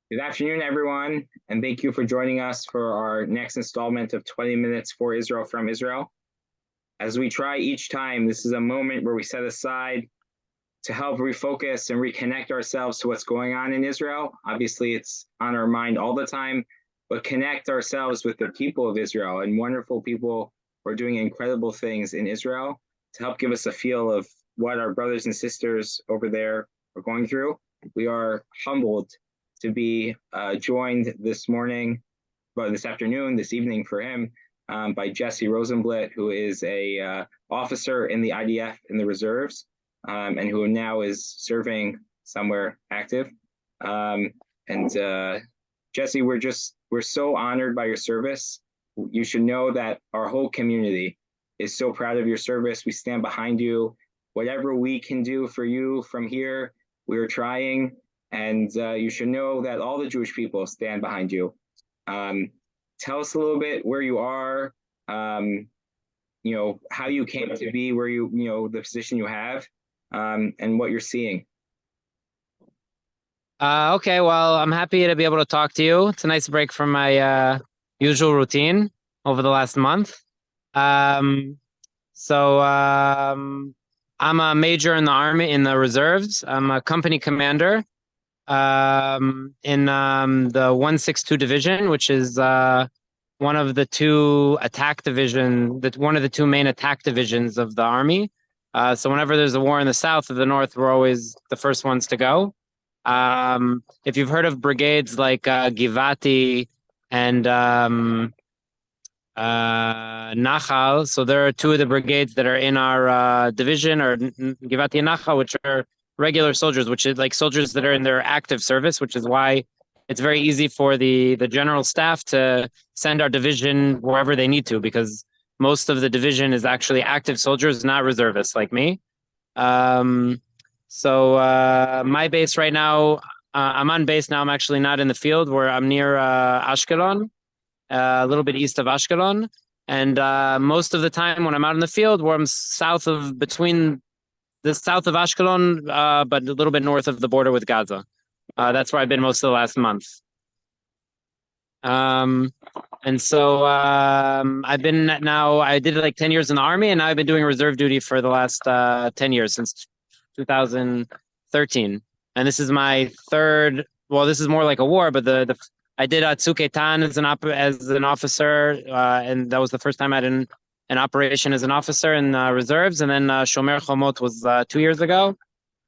Good afternoon, everyone, and thank you for joining us for our next installment of 20 Minutes for Israel from Israel. As we try each time, this is a moment where we set aside to help refocus and reconnect ourselves to what's going on in Israel. Obviously, it's on our mind all the time, but connect ourselves with the people of Israel and wonderful people who are doing incredible things in Israel to help give us a feel of what our brothers and sisters over there are going through. We are humbled to be joined this afternoon, this evening for him, by Jesse Rosenblit, who is a officer in the IDF in the reserves, and who now is serving somewhere active. Jesse, we're so honored by your service. You should know that our whole community is so proud of your service. We stand behind you. Whatever we can do for you from here, we're trying. And you should know that all the Jewish people stand behind you. Tell us a little bit where you are, how you came to be where the position you have, and what you're seeing. Okay, well, I'm happy to be able to talk to you. It's a nice break from my usual routine over the last month. I'm a major in the Army, in the reserves. I'm a company commander in the 162 Division, which is one of the two one of the two main attack divisions of the Army. So whenever there's a war in the south or the north, we're always the first ones to go. If you've heard of brigades like Givati and Nachal, so there are two of the brigades that are in our division, or Givati and Nachal, which are regular soldiers, which is like soldiers that are in their active service, which is why it's very easy for the general staff to send our division wherever they need to, because most of the division is actually active soldiers, not reservists like me. My base right now, I'm on base now. I'm actually not in the field, where I'm near Ashkelon, a little bit east of Ashkelon. And most of the time when I'm out in the field, where I'm between the south of Ashkelon, but a little bit north of the border with Gaza. That's where I've been most of the last month. I did like 10 years in the Army, and now I've been doing reserve duty for the last 10 years, since 2013. And this is my third, well, this is more like a war, but I did Tzuk Eitan as an officer, and that was the first time I had an operation as an officer in reserves. And then Shomer Chomot was 2 years ago.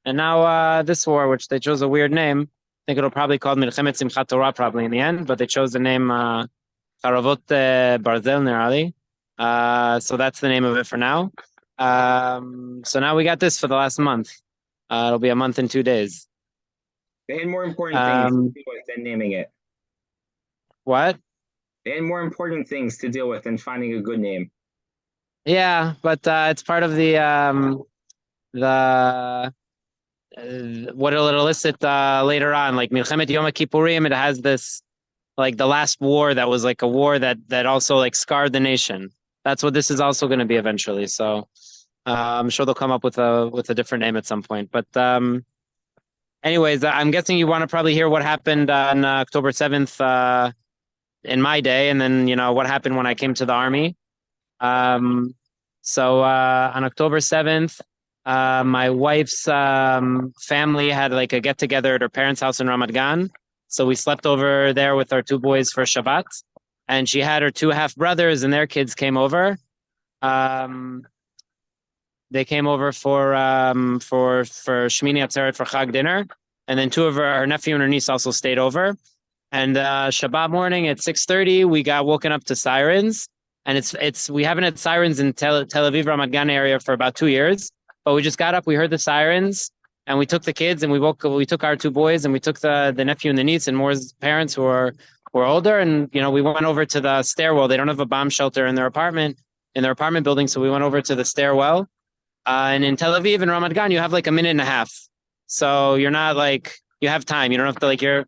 And now this war, which they chose a weird name. I think it'll probably called Milchemet Simchat Torah probably in the end, but they chose the name Charavot Barzel Nerali. So that's the name of it for now. So now we got this for the last month. It'll be a month and 2 days. They had more important things to deal with than naming it. What? They had more important things to deal with than finding a good name. Yeah, but it's part of what it'll elicit later on, like Milchemet Yom Kippurim. It has this, like, the last war that was like a war that also like scarred the nation. That's what this is also going to be eventually. So I'm sure they'll come up with a different name at some point. But anyways, I'm guessing you want to probably hear what happened on October 7th in my day, and then what happened when I came to the Army. So on October 7th, my wife's family had like a get together at her parents' house in Ramat Gan. So we slept over there with our two boys for Shabbat, and she had her two half brothers and their kids came over. They came over for Shmini Atzeret, for Chag dinner, and then two of her nephew and her niece also stayed over. And Shabbat morning at 6:30, we got woken up to sirens. And we haven't had sirens in Tel Aviv Ramat Gan area for about 2 years, but we just got up, we heard the sirens, and we took the kids and we took our two boys and we took the nephew and the niece and Moore's parents who were older, and we went over to the stairwell. They don't have a bomb shelter in their apartment building, so we went over to the stairwell. And in Tel Aviv and Ramat Gan, you have like a minute and a half, so you're not like, you have time. You don't have to like, you're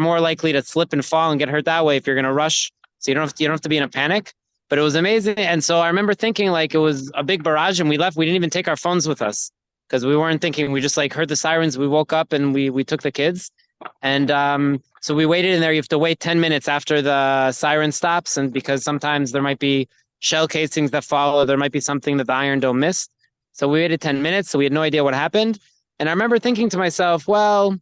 more likely to slip and fall and get hurt that way if you're going to rush. So you don't have to be in a panic. But it was amazing. And so I remember thinking like it was a big barrage, and we left. We didn't even take our phones with us because we weren't thinking. We just like heard the sirens. We woke up and we took the kids. And so we waited in there. You have to wait 10 minutes after the siren stops. And because sometimes there might be shell casings that fall, or there might be something that the Iron Dome missed. So we waited 10 minutes. So we had no idea what happened. And I remember thinking to myself, well,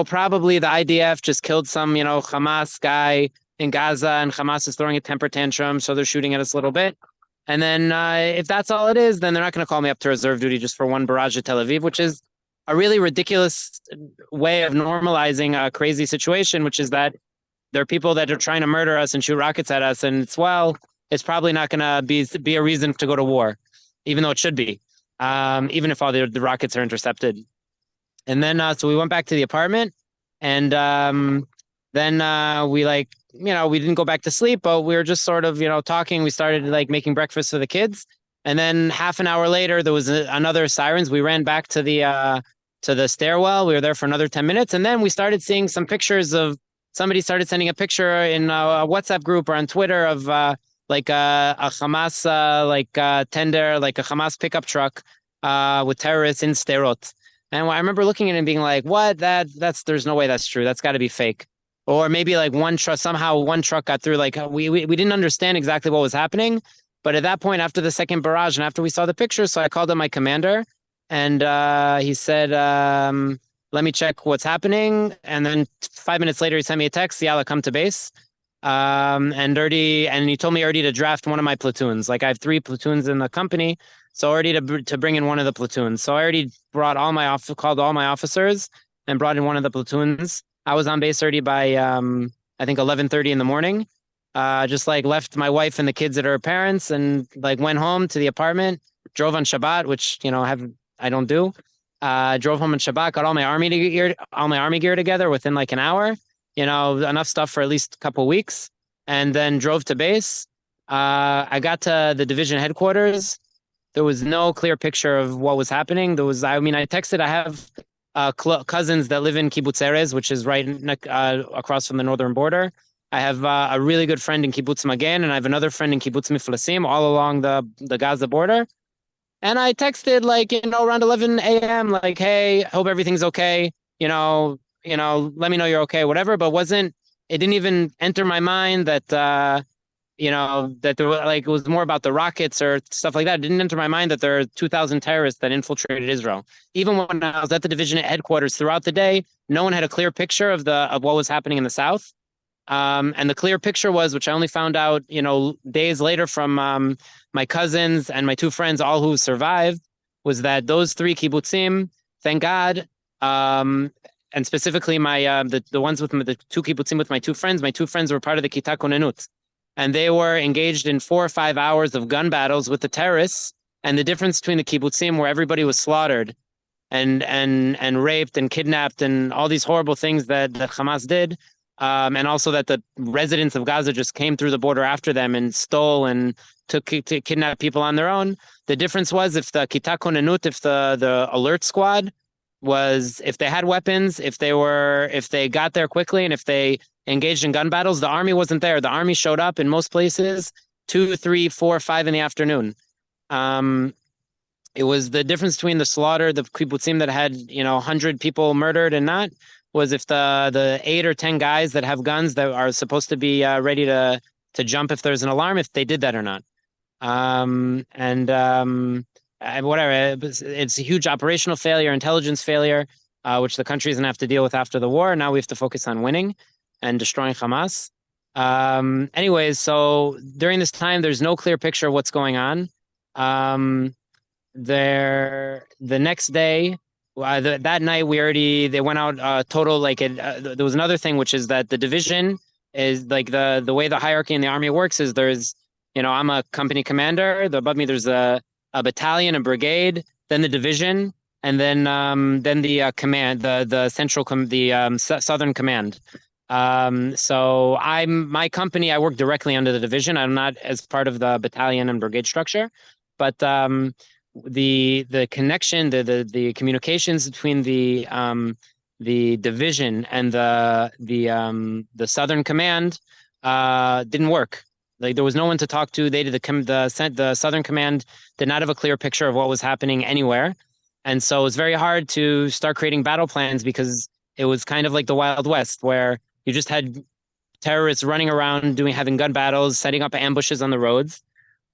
probably the IDF just killed some, Hamas guy in Gaza, and Hamas is throwing a temper tantrum. So they're shooting at us a little bit. And then if that's all it is, then they're not going to call me up to reserve duty just for one barrage at Tel Aviv, which is a really ridiculous way of normalizing a crazy situation, which is that there are people that are trying to murder us and shoot rockets at us. And it's probably not going to be a reason to go to war, even though it should be, even if all the rockets are intercepted. And then so we went back to the apartment, and then we we didn't go back to sleep, but we were just sort of, talking. We started making breakfast for the kids. And then half an hour later, there was another sirens. We ran back to the stairwell. We were there for another 10 minutes. And then we started seeing some pictures of somebody started sending a picture in a WhatsApp group or on Twitter of a Hamas tender, like a Hamas pickup truck with terrorists in Sderot. And I remember looking at it and being like, what? There's no way that's true. That's got to be fake. Or maybe one truck got through. We didn't understand exactly what was happening. But at that point, after the second barrage and after we saw the picture, so I called up my commander, and he said, let me check what's happening. And then 5 minutes later, he sent me a text, Yalla, come to base. And he told me already to draft one of my platoons. I have 3 platoons in the company, so already to bring in one of the platoons. So I already called all my officers and brought in one of the platoons. I was on base already by, I think 11:30 in the morning. Just left my wife and the kids at her parents, and went home to the apartment, drove on Shabbat, which, I don't do. Drove home on Shabbat, got all my army gear together within an hour, enough stuff for at least a couple weeks, and then drove to base. I got to the division headquarters. There was no clear picture of what was happening. I texted, I have cousins that live in Kibbutz Erez, which is right across from the northern border. I have a really good friend in Kibbutz Magen, and I have another friend in Kibbutz Miflasim, all along the Gaza border. And I texted around 11 a.m. Hey, hope everything's okay. Let me know you're okay, whatever. But it didn't even enter my mind that that there were it was more about the rockets or stuff like that. It didn't enter my mind that there are 2,000 terrorists that infiltrated Israel. Even when I was at the division headquarters throughout the day, no one had a clear picture of what was happening in the south. And the clear picture was, which I only found out, days later from my cousins and my 2 friends, all who survived, was that those 3 kibbutzim, thank God, and specifically the ones with the 2 kibbutzim with my 2 friends were part of the Kita Konenut, and they were engaged in 4 or 5 hours of gun battles with the terrorists. And the difference between the kibbutzim, where everybody was slaughtered and raped and kidnapped and all these horrible things that Hamas did. And also that the residents of Gaza just came through the border after them and stole and took to kidnap people on their own. The difference was if the Kita Konenut, if the alert squad if they had weapons, if they got there quickly, and if they engaged in gun battles, the army wasn't there. The army showed up in most places 2, 3, 4, 5 in the afternoon. It was the difference between the slaughter, the kibbutzim that had 100 people murdered and not, was if the 8 or 10 guys that have guns that are supposed to be ready to jump if there's an alarm, if they did that or not. Whatever, it's a huge operational failure, intelligence failure, which the country is going to have to deal with after the war. Now we have to focus on winning and destroying Hamas. Anyways, so during this time, there's no clear picture of what's going on. The next day, that night they went out total there was another thing, which is that the division is the way the hierarchy in the army works is there's I'm a company commander. Above me there's a battalion, a brigade, then the division, and then the command, the central southern command. So my company, I work directly under the division. I'm not as part of the battalion and brigade structure, but the connection, the communications between the division and the southern command didn't work. There was no one to talk to. The southern command did not have a clear picture of what was happening anywhere, and so it was very hard to start creating battle plans because it was kind of like the Wild West, where you just had terrorists running around having gun battles, setting up ambushes on the roads.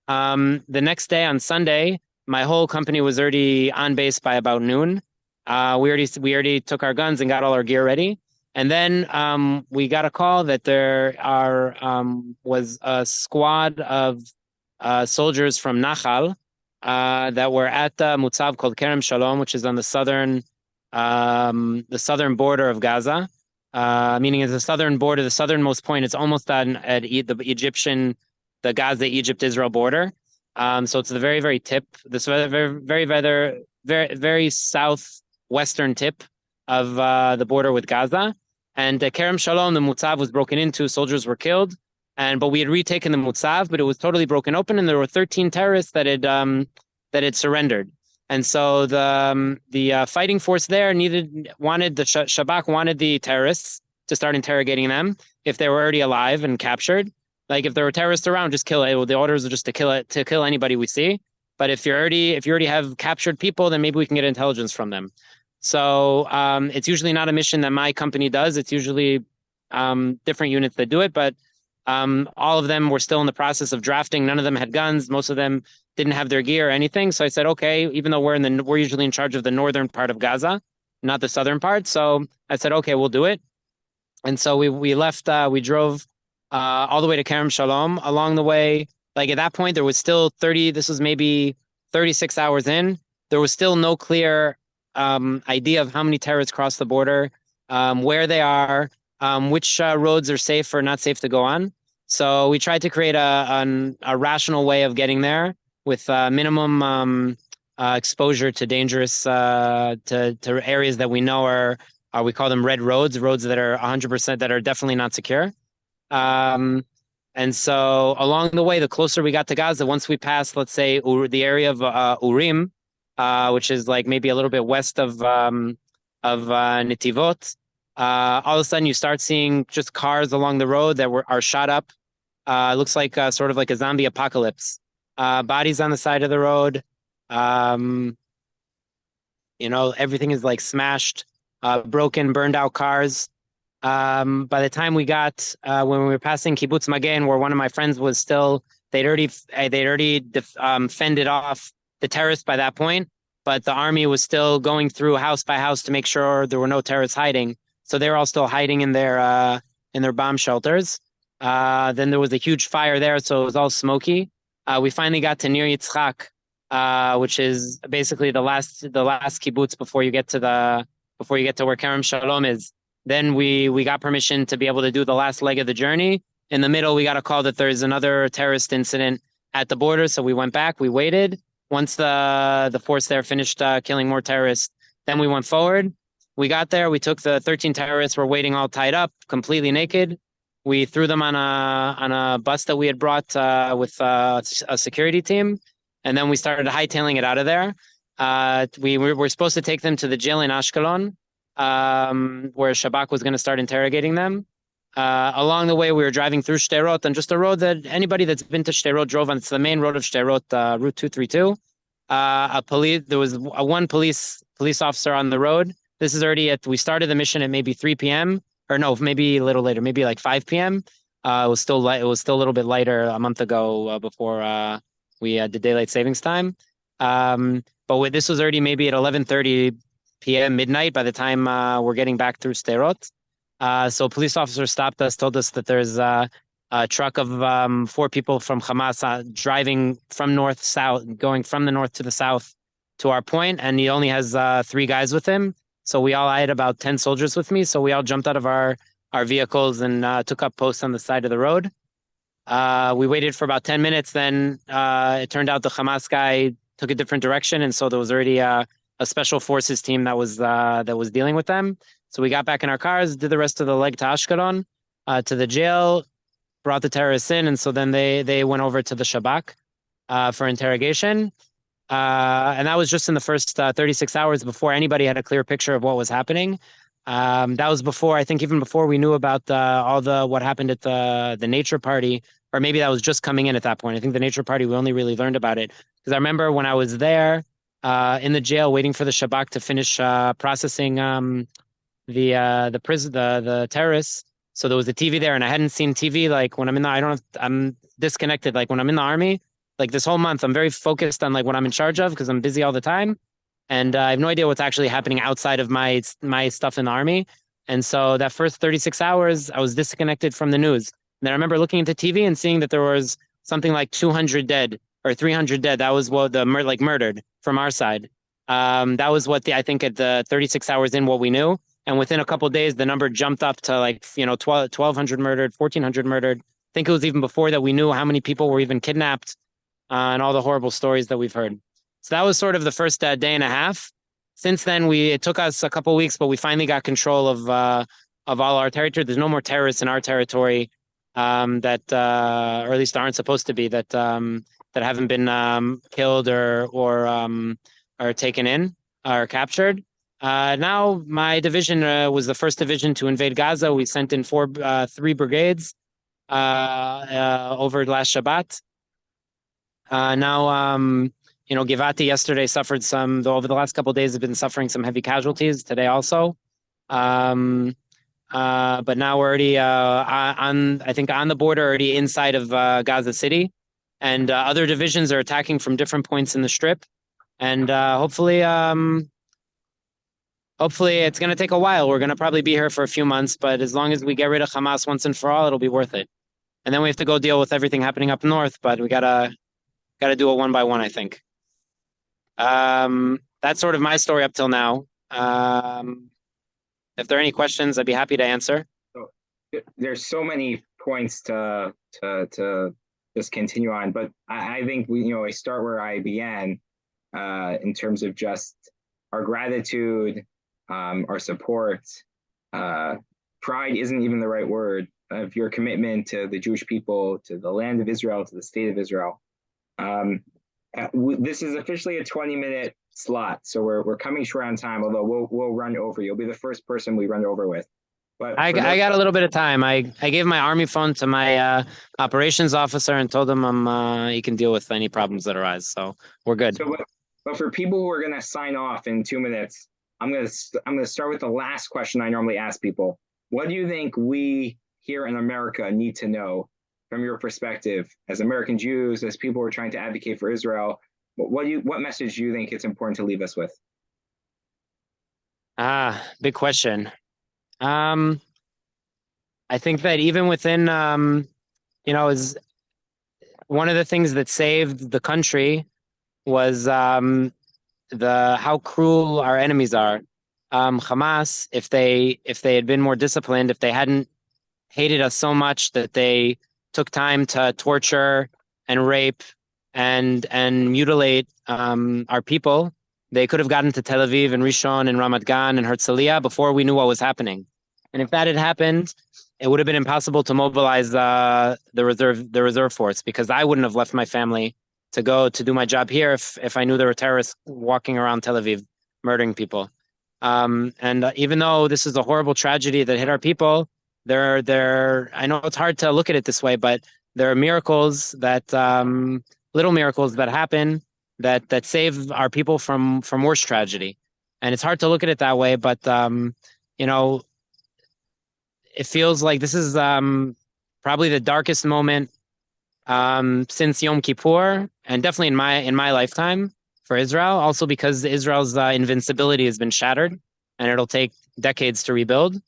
The next day on Sunday, my whole company was already on base by about noon. We already took our guns and got all our gear ready. And then we got a call that there was a squad of soldiers from Nachal that were at the Mutzav called Kerem Shalom, which is on the southern border of Gaza. Meaning it's the southern border, the southernmost point. It's almost at the Gaza, Egypt, Israel border. So it's the very, very tip, this very southwestern tip of the border with Gaza. And Kerem Shalom, the Mutzav was broken into, soldiers were killed. But we had retaken the Mutzav, but it was totally broken open, and there were 13 terrorists that had surrendered. And so the fighting force there Shabak wanted the terrorists to start interrogating them if they were already alive and captured. Like if there were terrorists around, just kill it. Well, the orders are just to kill anybody we see. But if you already have captured people, then maybe we can get intelligence from them. So it's usually not a mission that my company does. It's usually different units that do it. But all of them were still in the process of drafting. None of them had guns. Most of them didn't have their gear or anything. So I said, okay, even though we're usually in charge of the northern part of Gaza, not the southern part. So I said, okay, we'll do it. And so we left, we drove all the way to Kerem Shalom. Along the way, like at that point, there was still this was maybe 36 hours in. There was still no clear idea of how many terrorists crossed the border, where they are, which roads are safe or not safe to go on. So we tried to create a rational way of getting there with minimum exposure to dangerous to areas that we know are we call them red roads that are 100% that are definitely not secure. And so along the way, the closer we got to Gaza, once we passed, let's say the area of Urim, which is like maybe a little bit west of Netivot, all of a sudden you start seeing just cars along the road that are shot up. It looks like sort of like a zombie apocalypse. Bodies on the side of the road. Everything is like smashed, broken, burned out cars. By the time we got when we were passing Kibbutz Magen, where one of my friends was still, they'd already fended off the terrorists by that point, but the army was still going through house by house to make sure there were no terrorists hiding. So they were all still hiding in their bomb shelters. Then there was a huge fire there, so it was all smoky. We finally got to Nir Yitzchak, which is basically the last kibbutz before you get to where Kerem Shalom is. Then we got permission to be able to do the last leg of the journey. In the middle, we got a call that there's another terrorist incident at the border, so we went back. We waited. Once the force there finished killing more terrorists, then we went forward. We got there. We took the 13 terrorists. Were waiting all tied up, completely naked. We threw them on a bus that we had brought with a security team, and then we started hightailing it out of there. We were supposed to take them to the jail in Ashkelon, where Shabak was going to start interrogating them. Along the way, we were driving through Sderot, on just a road that anybody that's been to Sderot drove on. It's the main road of Sderot, Route 232. There was one police officer on the road. This is already we started the mission at maybe 3 p.m. or no, maybe a little later, maybe like 5 p.m. It was still light. It was still a little bit lighter a month ago before we did daylight savings time. But this was already maybe at 11:30 p.m. midnight by the time we're getting back through Sderot. So a police officer stopped us, told us that there's a truck of 4 people from Hamas driving from north-south, going from the north to the south to our point, and he only has 3 guys with him. So I had about 10 soldiers with me, so we all jumped out of our vehicles and took up posts on the side of the road. We waited for about 10 minutes, then it turned out the Hamas guy took a different direction, and so there was already a special forces team that was dealing with them. So we got back in our cars, did the rest of the leg to Ashkelon, to the jail, brought the terrorists in, and so then they went over to the Shabak for interrogation. And that was just in the first 36 hours before anybody had a clear picture of what was happening. That was before, I think even before we knew about what happened at the nature party, or maybe that was just coming in at that point. I think the nature party, we only really learned about it. Because I remember when I was there in the jail waiting for the Shabak to finish processing the terrace. So there was a TV there, and I hadn't seen TV like when I'm in the I'm disconnected. Like when I'm in the army, like this whole month, I'm very focused on like what I'm in charge of because I'm busy all the time, and I have no idea what's actually happening outside of my stuff in the army. And so that first 36 hours, I was disconnected from the news. And then I remember looking into TV and seeing that there was something like 200 dead or 300 dead. That was what murdered from our side. That was what I think at the 36 hours in what we knew. And within a couple of days, the number jumped up to like, 1,200 murdered, 1,400 murdered. I think it was even before that we knew how many people were even kidnapped and all the horrible stories that we've heard. So that was sort of the first day and a half. Since then, it took us a couple of weeks, but we finally got control of all our territory. There's no more terrorists in our territory that, or at least aren't supposed to be, that haven't been killed or taken in or captured. Now, my division was the first division to invade Gaza. We sent in 3 brigades over last Shabbat. Now, Givati yesterday suffered over the last couple of days have been suffering some heavy casualties. Today also. But now we're already on the border, already inside of Gaza City. And other divisions are attacking from different points in the strip. And hopefully it's going to take a while. We're going to probably be here for a few months, but as long as we get rid of Hamas once and for all, it'll be worth it. And then we have to go deal with everything happening up north, but we gotta do it one by one, I think. That's sort of my story up till now. If there are any questions, I'd be happy to answer. So, there's so many points to just continue on, but I think I start where I began in terms of just our gratitude, our support. Pride isn't even the right word, of your commitment to the Jewish people, to the land of Israel, to the state of Israel. This is officially a 20-minute slot, so we're coming short on time, although we'll run over. You'll be the first person we run over with. But I got a little bit of time. I gave my army phone to my operations officer and told him he can deal with any problems that arise. So we're good. But for people who are going to sign off in 2 minutes, I'm going to start with the last question I normally ask people. What do you think we here in America need to know from your perspective as American Jews, as people who are trying to advocate for Israel? What message do you think it's important to leave us with? Big question. I think that even within, is one of the things that saved the country was how cruel our enemies are. Hamas, if they had been more disciplined, if they hadn't hated us so much that they took time to torture and rape and mutilate our people, they could have gotten to Tel Aviv and Rishon and Ramat Gan and Herzliya before we knew what was happening. And if that had happened, it would have been impossible to mobilize the reserve force, because I wouldn't have left my family to go to do my job here if I knew there were terrorists walking around Tel Aviv murdering people. And even though this is a horrible tragedy that hit our people, I know it's hard to look at it this way, but there are miracles little miracles that happen that save our people from worse tragedy. And it's hard to look at it that way, but it feels like this is probably the darkest moment since Yom Kippur, and definitely in my lifetime for Israel. Also because Israel's invincibility has been shattered, and it'll take decades to rebuild.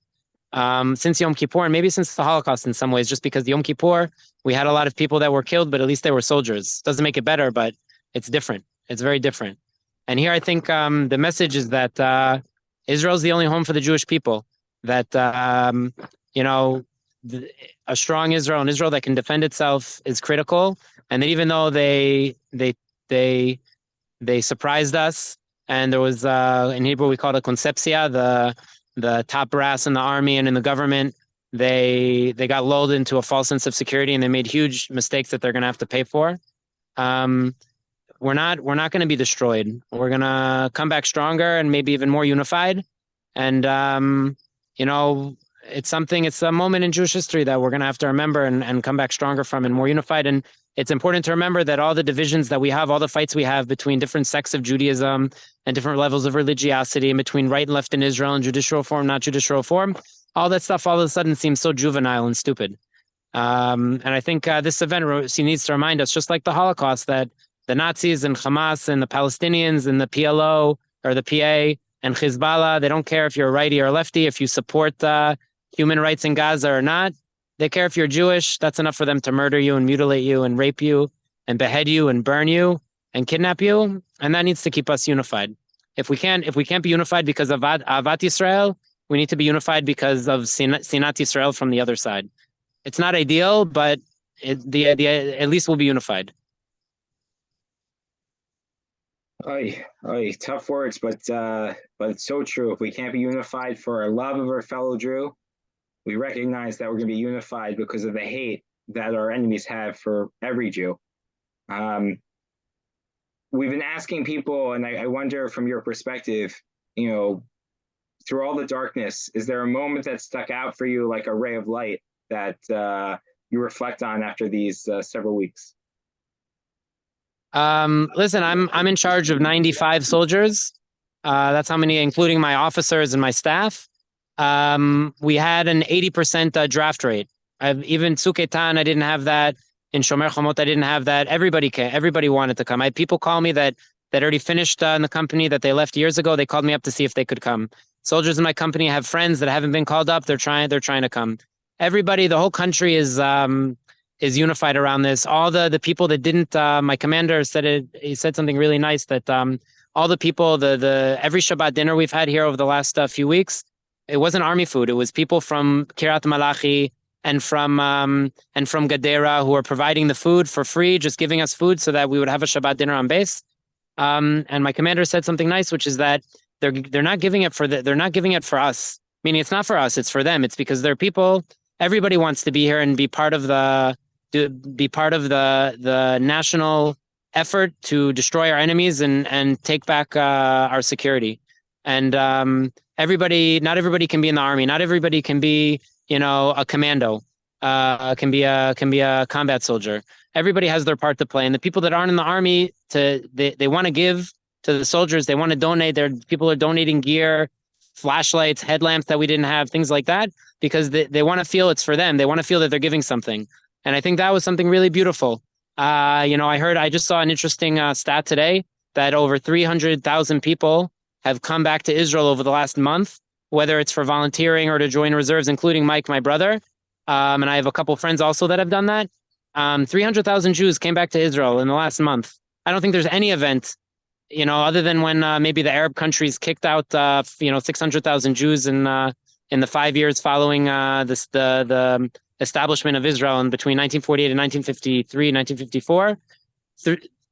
Since Yom Kippur, and maybe since the Holocaust in some ways, just because Yom Kippur, we had a lot of people that were killed, but at least they were soldiers. Doesn't make it better, but it's different. It's very different. And here I think the message is that Israel's the only home for the Jewish people, that, a strong Israel, an Israel that can defend itself, is critical. And that even though they surprised us, and there was, in Hebrew, we call it a concepcia, the top brass in the army and in the government, they got lulled into a false sense of security, and they made huge mistakes that they're going to have to pay for. We're not going to be destroyed. We're going to come back stronger and maybe even more unified. And, it's a moment in Jewish history that we're going to have to remember and come back stronger from, and more unified. And it's important to remember that all the divisions that we have, all the fights we have between different sects of Judaism and different levels of religiosity, and between right and left in Israel and judicial reform, not judicial reform, all that stuff all of a sudden seems so juvenile and stupid. And I think this event needs to remind us, just like the Holocaust, that the Nazis and Hamas and the Palestinians and the PLO or the PA and Hezbollah, they don't care if you're a righty or a lefty, if you support human rights in Gaza or not. They care if you're Jewish. That's enough for them to murder you and mutilate you and rape you and behead you and burn you and kidnap you. And that needs to keep us unified. If we can't be unified because of Avat Yisrael, we need to be unified because of Sinat Yisrael from the other side. It's not ideal, but at least we'll be unified. Tough words, but it's so true. If we can't be unified for our love of our fellow Jew, we recognize that we're going to be unified because of the hate that our enemies have for every Jew. We've been asking people, and I wonder from your perspective, through all the darkness, is there a moment that stuck out for you like a ray of light that you reflect on after these several weeks? Listen, I'm in charge of 95 soldiers. That's how many, including my officers and my staff. We had an 80% draft rate. Even Tzuk Eitan, I didn't have that. In Shomer Chomot, I didn't have that. Everybody wanted to come. I had people call me that already finished in the company, that they left years ago. They called me up to see if they could come. Soldiers in my company have friends that haven't been called up. They're trying to come. Everybody, the whole country is unified around this. All the people that didn't, my commander said it. He said something really nice, that all the people, every Shabbat dinner we've had here over the last few weeks, it wasn't army food. It was people from Kiryat Malachi and from Gadera who are providing the food for free, just giving us food so that we would have a Shabbat dinner on base. And my commander said something nice, which is that they're not giving it they're not giving it for us. Meaning it's not for us, it's for them. It's because they're people. Everybody wants to be here and be part of the national effort to destroy our enemies and take back our security. And not everybody can be in the army. Not everybody can be, a commando. Can be a combat soldier. Everybody has their part to play. And the people that aren't in the army, they want to give to the soldiers. They want to donate. People are donating gear, flashlights, headlamps that we didn't have, things like that, because they want to feel it's for them. They want to feel that they're giving something. And I think that was something really beautiful. I just saw an interesting stat today that over 300,000 people have come back to Israel over the last month, whether it's for volunteering or to join reserves, including Mike, my brother. And I have a couple friends also that have done that. 300,000 Jews came back to Israel in the last month. I don't think there's any event, other than when maybe the Arab countries kicked out, 600,000 Jews in the 5 years following the establishment of Israel in between 1948 and 1953, 1954.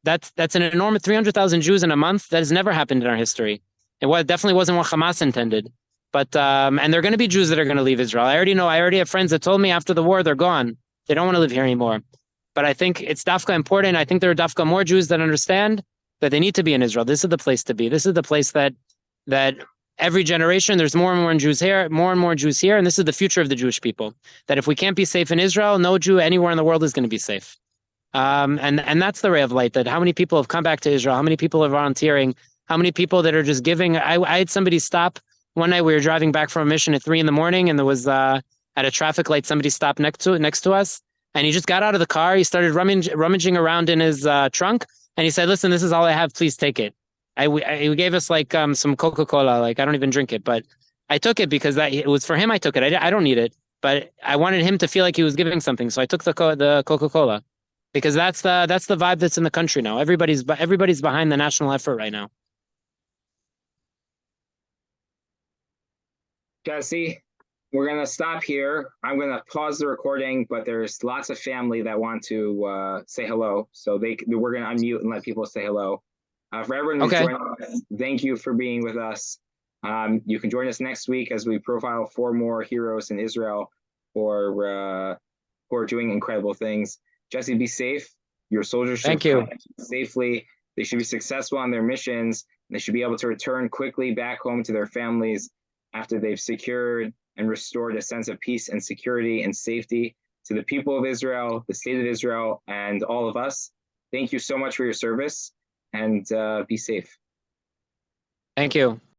That's an enormous 300,000 Jews in a month. That has never happened in our history. It definitely wasn't what Hamas intended. But and there are going to be Jews that are going to leave Israel. I already have friends that told me after the war they're gone. They don't want to live here anymore. But I think it's dafka important. I think there are dafka more Jews that understand that they need to be in Israel. This is the place to be. This is the place that every generation there's more and more Jews here, and this is the future of the Jewish people. That if we can't be safe in Israel, no Jew anywhere in the world is going to be safe. And that's the ray of light. That how many people have come back to Israel? How many people are volunteering? How many people that are just giving? I had somebody stop one night. We were driving back from a mission at 3 a.m, and there was at a traffic light somebody stopped next to us, and he just got out of the car. He started rummaging around in his trunk, and he said, "Listen, this is all I have. Please take it." He gave us some Coca-Cola. I don't even drink it, but I took it because it was for him. I took it. I don't need it, but I wanted him to feel like he was giving something, so I took the Coca-Cola because that's the vibe that's in the country now. Everybody's behind the national effort right now. Jesse, we're going to stop here. I'm going to pause the recording, but there's lots of family that want to say hello. So we're going to unmute and let people say hello. For everyone who's joining us, thank you for being with us. You can join us next week as we profile 4 more heroes in Israel who are doing incredible things. Jesse, be safe. Your soldiers should come safely. They should be successful on their missions. They should be able to return quickly back home to their families after they've secured and restored a sense of peace and security and safety to the people of Israel, the state of Israel, and all of us. Thank you so much for your service, and be safe. Thank you.